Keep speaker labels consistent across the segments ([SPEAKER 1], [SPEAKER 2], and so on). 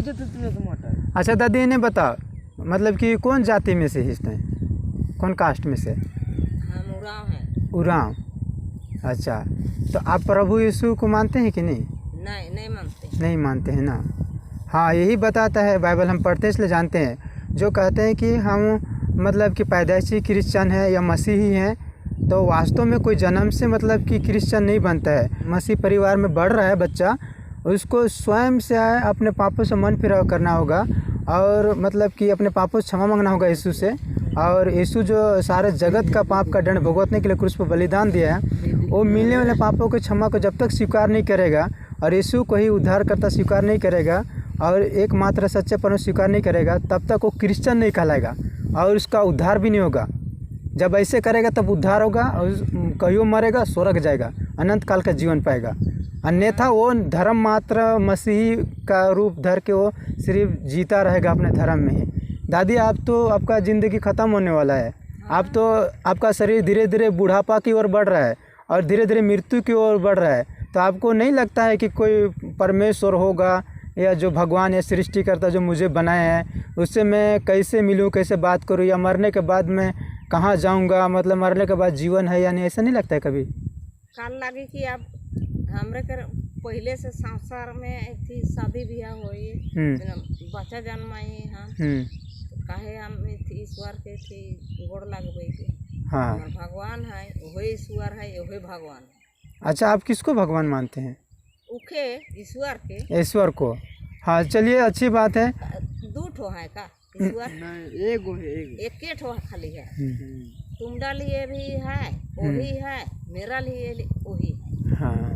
[SPEAKER 1] अच्छा दादी इन्हें बताओ, मतलब कि कौन जाति में से हिस्से हैं, कौन कास्ट में से?
[SPEAKER 2] हम उरांव हैं।
[SPEAKER 1] उरांव। अच्छा, तो आप प्रभु यीशु को मानते हैं कि नहीं?
[SPEAKER 2] नहीं, नहीं मानते।
[SPEAKER 1] नहीं मानते हैं ना। हाँ, यही बताता है बाइबल, हम पढ़ते हैं इसलिए जानते हैं। जो कहते हैं कि हम मतलब कि पैदाइशी क्रिश्चियन है या मसीही हैं, तो वास्तव में कोई जन्म से मतलब कि क्रिश्चियन नहीं बनता है। मसीह परिवार में बढ़ रहा है बच्चा, उसको स्वयं से अपने पापों से मन फिराव करना होगा और मतलब कि अपने पापों से क्षमा मांगना होगा यीशु से। और यीशु जो सारे जगत का पाप का दंड भुगतने के लिए क्रूस पर बलिदान दिया है, वो मिलने वाले पापों के क्षमा को जब तक स्वीकार नहीं करेगा और यीशु को ही उद्धारकर्ता स्वीकार नहीं करेगा और एकमात्र सच्चे परमेश्वर स्वीकार नहीं करेगा, तब तक वो क्रिश्चियन नहीं कहलाएगा और उसका उद्धार भी नहीं होगा। जब ऐसे करेगा तब उद्धार होगा और कहियो मरेगा, स्वर्ग जाएगा, अनंत काल का जीवन पाएगा। अन्यथा वो धर्म मात्र मसीही का रूप धर के वो सिर्फ जीता रहेगा अपने धर्म में ही। दादी, आप तो आपका ज़िंदगी ख़त्म होने वाला है। आप तो आपका शरीर धीरे धीरे बुढ़ापा की ओर बढ़ रहा है और धीरे धीरे मृत्यु की ओर बढ़ रहा है। तो आपको नहीं लगता है कि कोई परमेश्वर होगा या जो भगवान या सृष्टिकर्ता जो मुझे बनाए हैं उससे मैं कैसे मिलूं, कैसे बात करूं, या मरने के बाद मैं कहाँ जाऊंगा, मतलब मरने के बाद जीवन है या नहीं, ऐसा नहीं लगता है कभी?
[SPEAKER 2] काल लगे कि आप हमरे कर पहले से संसार में थी, शादी ब्याह हुई, बच्चा जन्माई हम, काहे हम ईश्वर के थी गोड़ लगबे के।
[SPEAKER 1] हाँ,
[SPEAKER 2] भगवान है, वही ईश्वर है, वही भगवान है।
[SPEAKER 1] अच्छा, आप किसको भगवान मानते हैं?
[SPEAKER 2] उखे ईश्वर के।
[SPEAKER 1] ईश्वर को। हाँ, चलिए, अच्छी बात है।
[SPEAKER 2] दो ठो है का ईश्वर?
[SPEAKER 1] नहीं,
[SPEAKER 2] एक ठो खाली है। तुम्हारा लिए भी है, वही है, मेरा लिए वही।
[SPEAKER 1] हाँ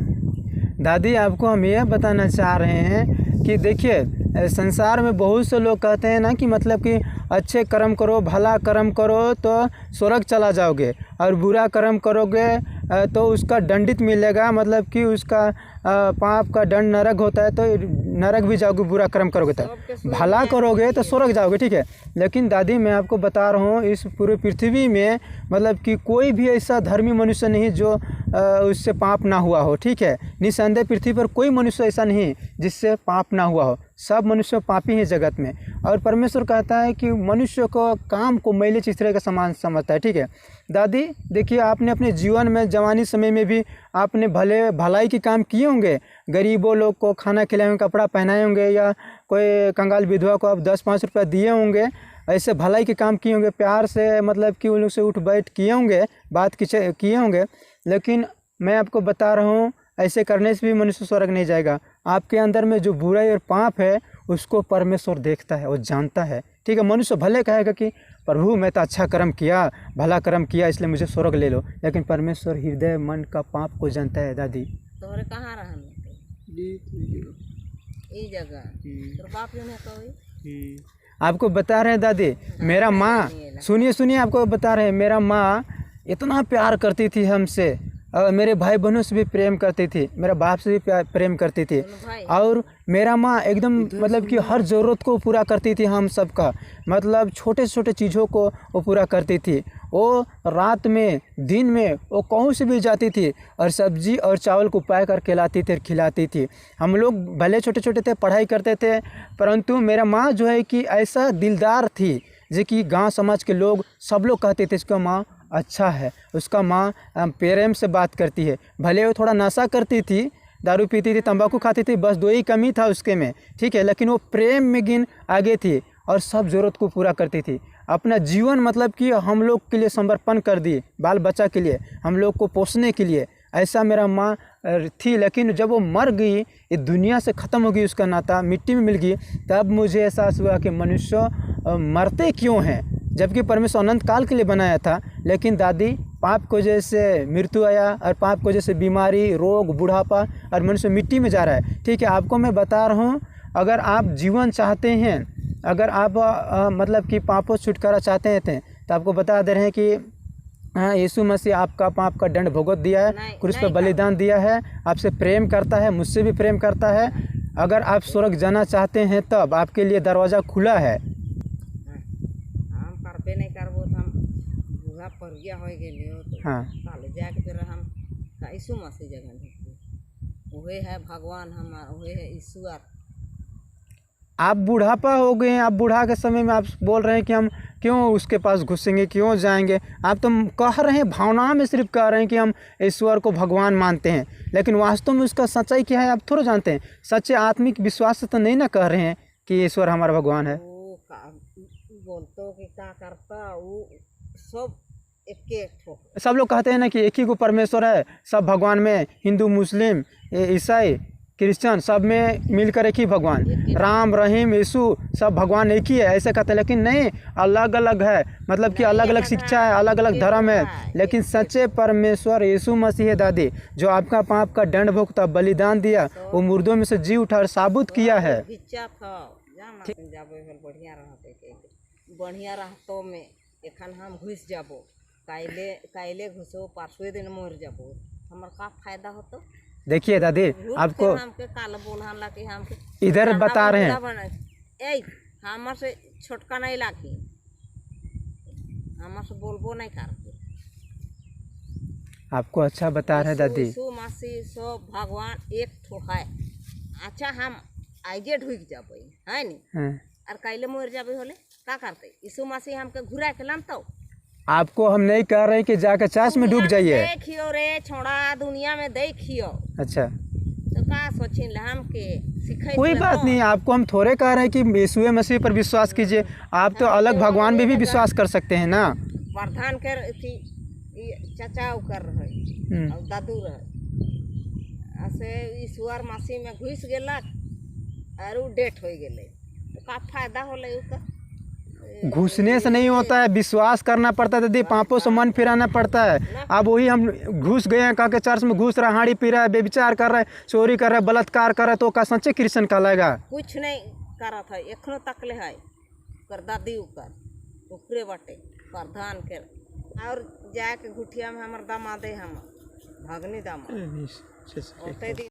[SPEAKER 1] दादी, आपको हम यह बताना चाह रहे हैं कि देखिए, संसार में बहुत से लोग कहते हैं ना कि मतलब कि अच्छे कर्म करो, भला कर्म करो तो स्वर्ग चला जाओगे और बुरा कर्म करोगे तो उसका दंडित मिलेगा, मतलब कि उसका पाप का दंड नरक होता है, तो नरक भी जाओगे बुरा कर्म करोगे तो। भला करोगे तो स्वर्ग जाओगे, ठीक है। लेकिन दादी, मैं आपको बता रहा हूँ, इस पूरे पृथ्वी में मतलब कि कोई भी ऐसा धर्मी मनुष्य नहीं जो उससे पाप ना हुआ हो, ठीक है। निसंदेह पृथ्वी पर कोई मनुष्य ऐसा नहीं जिससे पाप ना हुआ हो, सब मनुष्य पापी हैं जगत में। और परमेश्वर कहता है कि मनुष्य को काम को मैले चिथड़े का समान समझता है, ठीक है। दादी देखिए, आपने अपने जीवन में जवानी समय में भी आपने भलाई के काम किए होंगे, गरीबों लोग को खाना खिलाए होंगे, कपड़ा पहनाए होंगे, या कोई कंगाल विधवा को आप 10-5 रुपया दिए होंगे, ऐसे भलाई के काम किए होंगे, प्यार से मतलब कि उन लोग से उठ बैठ किए होंगे, बात किए होंगे। लेकिन मैं आपको बता रहा हूँ, ऐसे करने से भी मनुष्य स्वर्ग नहीं जाएगा। आपके अंदर में जो बुराई और पाप है उसको परमेश्वर देखता है और जानता है, ठीक है। मनुष्य भले कहेगा कि प्रभु मैं तो अच्छा कर्म किया, भला कर्म किया, इसलिए मुझे स्वर्ग ले लो, लेकिन परमेश्वर हृदय मन का पाप को जानता है। दादी,
[SPEAKER 2] तोहरे कहाँ रहन ई जगह तो बाप ने कोई
[SPEAKER 1] आपको बता रहे हैं दादी, मेरा माँ, सुनिए, आपको बता रहे हैं, मेरा माँ इतना प्यार करती थी हमसे, और मेरे भाई बहनों से भी प्रेम करती थी, मेरा बाप से भी प्रेम करती थी, और मेरा माँ एकदम मतलब कि हर ज़रूरत को पूरा करती थी हम सबका, मतलब छोटे छोटे चीज़ों को वो पूरा करती थी। वो रात में दिन में वो कहूँ से भी जाती थी और सब्जी और चावल को पैक करके लाती थी, खिलाती थी। हम लोग भले छोटे छोटे थे, पढ़ाई करते थे, परंतु मेरा माँ जो है कि ऐसा दिलदार थी जो कि गाँव समाज के लोग सब लोग कहते थे इसका माँ अच्छा है, उसका माँ प्रेम से बात करती है। भले वो थोड़ा नशा करती थी, दारू पीती थी, तंबाकू खाती थी, बस 2 ही कमी था उसके में, ठीक है, लेकिन वो प्रेम में गिन आगे थी और सब ज़रूरत को पूरा करती थी। अपना जीवन मतलब कि हम लोग के लिए समर्पण कर दी, बाल बच्चा के लिए, हम लोग को पोसने के लिए, ऐसा मेरा माँ थी। लेकिन जब वो मर गई, ये दुनिया से ख़त्म हो गई, उसका नाता मिट्टी में मिल गई, तब मुझे एहसास हुआ कि मनुष्य मरते क्यों हैं, जबकि परमेश्वर अनंत काल के लिए बनाया था। लेकिन दादी, पाप को जैसे मृत्यु आया और पाप को जैसे बीमारी, रोग, बुढ़ापा, और मनुष्य मिट्टी में जा रहा है, ठीक है। आपको मैं बता रहा हूँ, अगर आप जीवन चाहते हैं, अगर आप मतलब कि पापों से छुटकारा चाहते हैं, तो आपको बता दे रहे हैं कि हाँ, यीशु मसीह आपका पाप का दंड भुगत दिया है, क्रूस पर बलिदान दिया है, आपसे प्रेम करता है, मुझसे भी प्रेम करता है। अगर आप स्वर्ग जाना चाहते हैं तब आपके लिए दरवाज़ा खुला है।
[SPEAKER 2] नहीं करबो तो हम बुरा पर गया हो गेली हो, तो
[SPEAKER 1] हाँ,
[SPEAKER 2] काले जाके फिर हम यीशु मसीह जगह देखते, वही है भगवान हमारा, वही है ईश्वर।
[SPEAKER 1] आप बुढ़ापा हो गए हैं, आप बूढ़ा के समय में आप बोल रहे हैं कि हम क्यों उसके पास घुसेंगे, क्यों जाएंगे। आप तो कह रहे हैं, भावना में सिर्फ कह रहे हैं कि हम ईश्वर को भगवान मानते हैं, लेकिन वास्तव में उसका सच्चाई क्या है आप थोड़ा जानते हैं। सच्चे आत्मिक विश्वास से तो नहीं ना कह रहे हैं कि ईश्वर हमारा भगवान है।
[SPEAKER 2] वो बोलतो कि क्या करता, वो सब एक
[SPEAKER 1] सब लोग कहते हैं ना कि एक ही को परमेश्वर है, सब भगवान में हिंदू मुस्लिम ईसाई क्रिश्चियन सब में मिलकर एक ही भगवान, राम रहीम यीशु सब भगवान एक ही है ऐसे कहते हैं। लेकिन नहीं, अलग अलग है, मतलब कि अलग अलग शिक्षा है, अलग अलग धर्म है। लेकिन सच्चे परमेश्वर यीशु मसीह है दादी, जो आपका पाप का दंड भुगता, बलिदान दिया, वो मुर्दों में से जी उठा और साबुत किया है।
[SPEAKER 2] बढ़िया रहतो में एखन हम घुस जाबो, काइले घुसो, परसों दिन मर जाबो, हमार का फायदा होतो।
[SPEAKER 1] देखिए दादी, आपको
[SPEAKER 2] हमके काल बोलहन ला कि हमके
[SPEAKER 1] इधर बता रहे हैं,
[SPEAKER 2] ए हमर से छोटका नहीं लागी, हमर से बोलबो नहीं करके।
[SPEAKER 1] आपको अच्छा बता रहे हैं दादी।
[SPEAKER 2] यीशु मसीह सब भगवान एक ठो है। अच्छा हम आइजे ढुक जाबे है नी, और काइले मर जाबे होले का करते। यीशु मसीह हमके घुरा के लानतो।
[SPEAKER 1] आपको हम नहीं कह रहे कि जाकर चास में डूब जाइए।
[SPEAKER 2] देखियो रे छोड़ा, दुनिया में देखियो।
[SPEAKER 1] अच्छा,
[SPEAKER 2] तो का सोचिन हम के सिखाई।
[SPEAKER 1] कोई बात नहीं, आपको हम थोड़े कह रहे हैं कि यीशु मसीह पर विश्वास कीजिए। आप तो अलग भगवान में भी विश्वास कर सकते हैं ना।
[SPEAKER 2] प्रधान कर थी चाचा कर रहे और दादू रहे, ऐसे ईश्वर मसीह में घुस गेला और डेट हो गए, तो का फायदा होले उसका।
[SPEAKER 1] घुसने से नहीं होता है, विश्वास करना पड़ता है दादी, पापों से मन फिराना पड़ता है। अब वही हम घुस गए हैं, कह के चर्च में घुस रहा, हाड़ी पी रहा है, बेविचार कर रहा है, चोरी कर रहा है, बलात्कार कर रहा है, तो का सच्चे क्रिश्चियन कहलाएगा।
[SPEAKER 2] कुछ नहीं करा था, एखनो तक ले है कर दादी ऊपर ऊपरे बाटे प्रधान के, और जाके घुटिया में हमार दामादे, हम भगनी दामाद